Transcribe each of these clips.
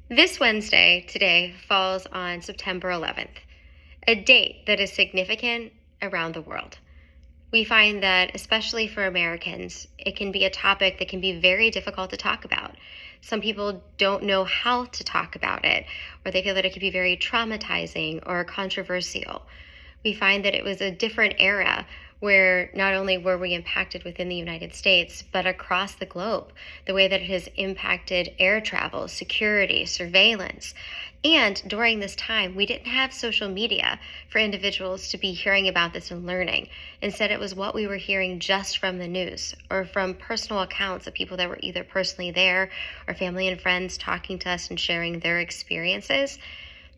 This Wednesday, today, falls on September 11th, a date that is significant around the world. We find that, especially for Americans, it can be a topic that can be very difficult to talk about. Some people don't know how to talk about it, or they feel that it could be very traumatizing or controversial. We find that it was a different era where not only were we impacted within the United States, but across the globe, the way that it has impacted air travel, security, surveillance. And during this time, we didn't have social media for individuals to be hearing about this and learning. Instead, it was what we were hearing just from the news or from personal accounts of people that were either personally there or family and friends talking to us and sharing their experiences.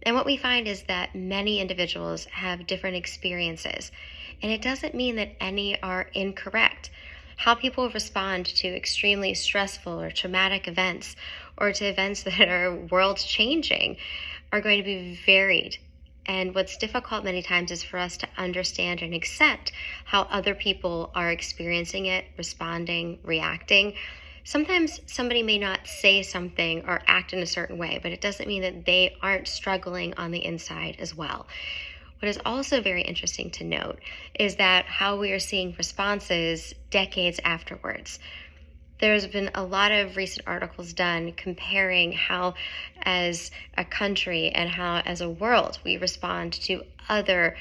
And what we find is that many individuals have different experiences, and it doesn't mean that any are incorrect. How people respond to extremely stressful or traumatic events or to events that are world changing are going to be varied. And what's difficult many times is for us to understand and accept how other people are experiencing it, responding, reacting. Sometimes somebody may not say something or act in a certain way, but it doesn't mean that they aren't struggling on the inside as well. What is also very interesting to note is that how we are seeing responses decades afterwards. There's been a lot of recent articles done comparing how, as a country and how, as a world, we respond to other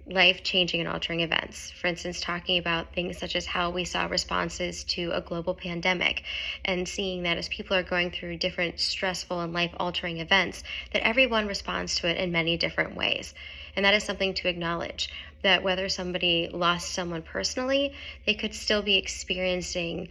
life-changing and altering events. For instance, talking about things such as how we saw responses to a global pandemic and seeing that as people are going through different stressful and life-altering events, that everyone responds to it in many different ways. And that is something to acknowledge, that whether somebody lost someone personally, they could still be experiencing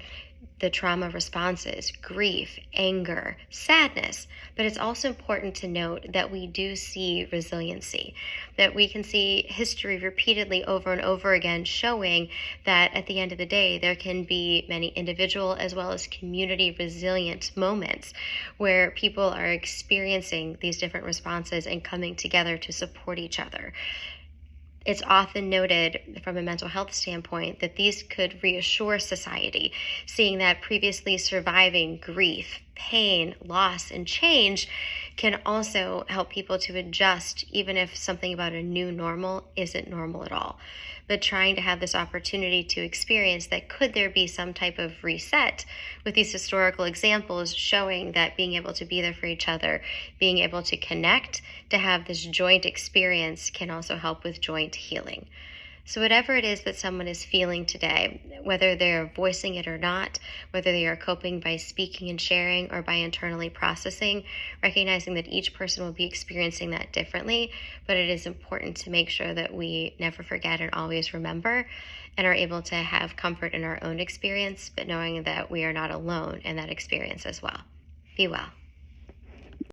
the trauma responses, grief, anger, sadness. But it's also important to note that we do see resiliency, that we can see history repeatedly over and over again showing that at the end of the day, there can be many individual as well as community resilient moments where people are experiencing these different responses and coming together to support each other. It's often noted from a mental health standpoint that these could reassure society, seeing that previously surviving grief, pain, loss, and change can also help people to adjust, even if something about a new normal isn't normal at all. But trying to have this opportunity to experience that could there be some type of reset with these historical examples showing that being able to be there for each other, being able to connect, to have this joint experience can also help with joint healing. So whatever it is that someone is feeling today, whether they're voicing it or not, whether they are coping by speaking and sharing or by internally processing, recognizing that each person will be experiencing that differently, but it is important to make sure that we never forget and always remember and are able to have comfort in our own experience, but knowing that we are not alone in that experience as well. Be well.